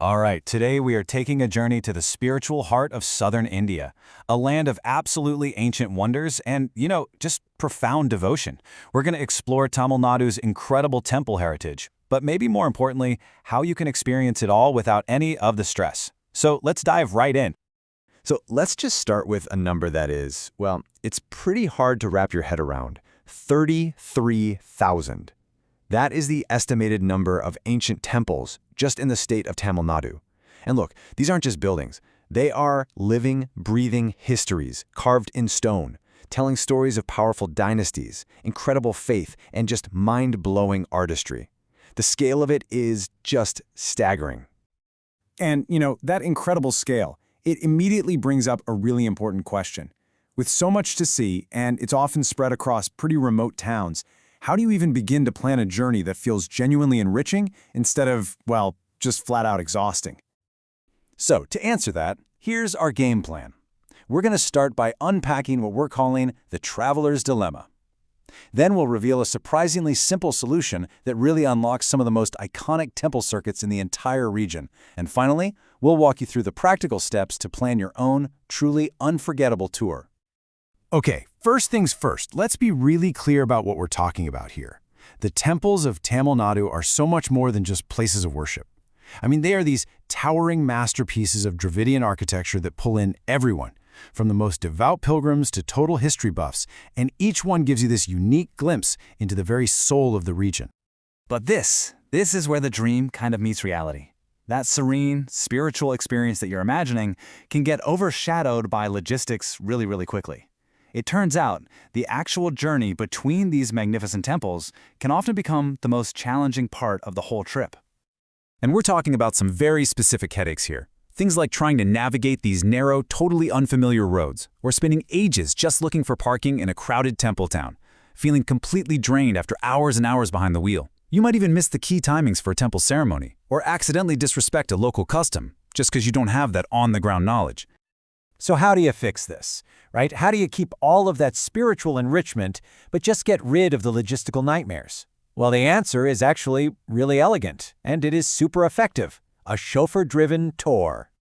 All right, today we are taking a journey to the spiritual heart of southern India, a land of absolutely ancient wonders and, just profound devotion. We're going to explore Tamil Nadu's incredible temple heritage, but maybe more importantly, how you can experience it all without any of the stress. So let's dive right in. So let's just start with a number that is, well, it's pretty hard to wrap your head around. 33,000. That is the estimated number of ancient temples just in the state of Tamil Nadu. And look, these aren't just buildings. They are living, breathing histories carved in stone, telling stories of powerful dynasties, incredible faith, and just mind-blowing artistry. The scale of it is just staggering. And, that incredible scale, it immediately brings up a really important question. With so much to see, and it's often spread across pretty remote towns, how do you even begin to plan a journey that feels genuinely enriching instead of, well, just flat out exhausting? So, to answer that, here's our game plan. We're going to start by unpacking what we're calling the traveler's dilemma. Then we'll reveal a surprisingly simple solution that really unlocks some of the most iconic temple circuits in the entire region. And finally, we'll walk you through the practical steps to plan your own, truly unforgettable tour. Okay, first things first, let's be really clear about what we're talking about here. The temples of Tamil Nadu are so much more than just places of worship. They are these towering masterpieces of Dravidian architecture that pull in everyone, from the most devout pilgrims to total history buffs, and each one gives you this unique glimpse into the very soul of the region. But this is where the dream kind of meets reality. That serene, spiritual experience that you're imagining can get overshadowed by logistics really, really quickly. It turns out, the actual journey between these magnificent temples can often become the most challenging part of the whole trip. And we're talking about some very specific headaches here. Things like trying to navigate these narrow, totally unfamiliar roads, or spending ages just looking for parking in a crowded temple town, feeling completely drained after hours and hours behind the wheel. You might even miss the key timings for a temple ceremony, or accidentally disrespect a local custom, just because you don't have that on-the-ground knowledge. So how do you fix this, right? How do you keep all of that spiritual enrichment, but just get rid of the logistical nightmares? Well, the answer is actually really elegant, and it is super effective. A chauffeur-driven tour.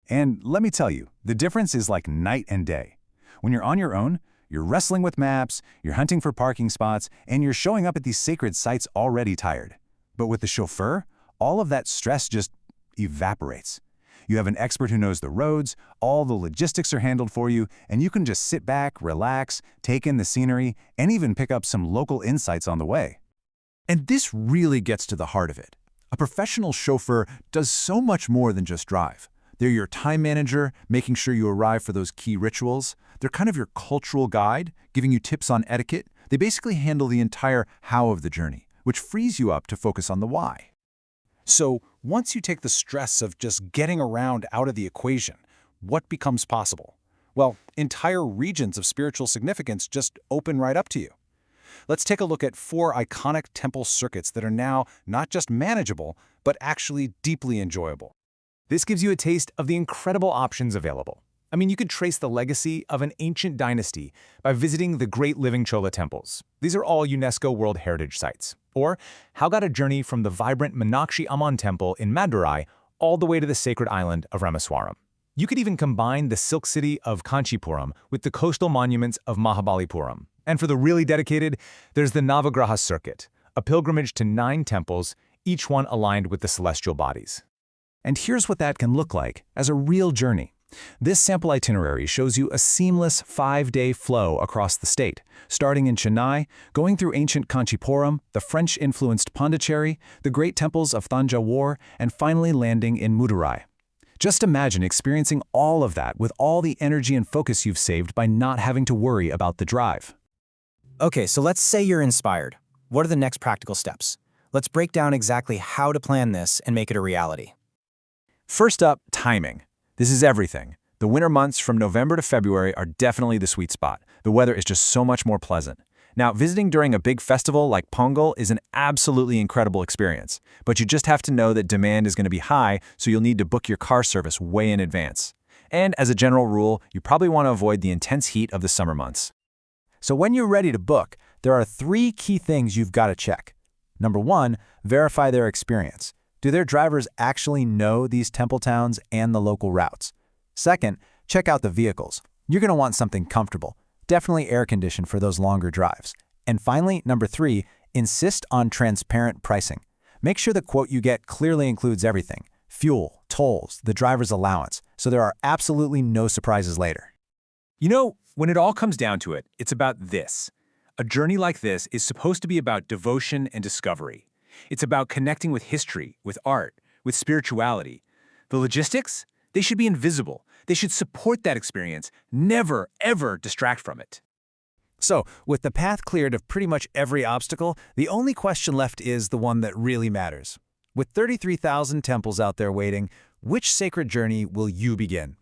And let me tell you, the difference is like night and day. When you're on your own, you're wrestling with maps, you're hunting for parking spots, and you're showing up at these sacred sites already tired. But with the chauffeur, all of that stress just evaporates. You have an expert who knows the roads, all the logistics are handled for you, and you can just sit back, relax, take in the scenery, and even pick up some local insights on the way. And this really gets to the heart of it. A professional chauffeur does so much more than just drive. They're your time manager, making sure you arrive for those key rituals. They're kind of your cultural guide, giving you tips on etiquette. They basically handle the entire how of the journey, which frees you up to focus on the why. So, once you take the stress of just getting around out of the equation, what becomes possible? Well, entire regions of spiritual significance just open right up to you. Let's take a look at 4 iconic temple circuits that are now not just manageable, but actually deeply enjoyable. This gives you a taste of the incredible options available. You could trace the legacy of an ancient dynasty by visiting the Great Living Chola Temples. These are all UNESCO World Heritage Sites. Or, how about a journey from the vibrant Meenakshi Amman Temple in Madurai all the way to the sacred island of Rameswaram. You could even combine the Silk City of Kanchipuram with the coastal monuments of Mahabalipuram. And for the really dedicated, there's the Navagraha Circuit, a pilgrimage to 9 temples, each one aligned with the celestial bodies. And here's what that can look like as a real journey. This sample itinerary shows you a seamless 5-day flow across the state, starting in Chennai, going through ancient Kanchipuram, the French-influenced Pondicherry, the great temples of Thanjavur, and finally landing in Madurai. Just imagine experiencing all of that with all the energy and focus you've saved by not having to worry about the drive. Okay, so let's say you're inspired. What are the next practical steps? Let's break down exactly how to plan this and make it a reality. First up, timing. This is everything. The winter months from November to February are definitely the sweet spot. The weather is just so much more pleasant. Now, visiting during a big festival like Pongal is an absolutely incredible experience, but you just have to know that demand is going to be high, so you'll need to book your car service way in advance. And as a general rule, you probably want to avoid the intense heat of the summer months. So when you're ready to book, there are 3 key things you've got to check. Number 1, verify their experience. Do their drivers actually know these temple towns and the local routes? Second, check out the vehicles. You're going to want something comfortable, definitely air-conditioned for those longer drives. And finally, number 3, insist on transparent pricing. Make sure the quote you get clearly includes everything: fuel, tolls, the driver's allowance, so there are absolutely no surprises later. You know, when it all comes down to it, it's about this. A journey like this is supposed to be about devotion and discovery. It's about connecting with history, with art, with spirituality. The logistics? They should be invisible. They should support that experience, never, ever distract from it. So, with the path cleared of pretty much every obstacle, the only question left is the one that really matters. With 33,000 temples out there waiting, which sacred journey will you begin?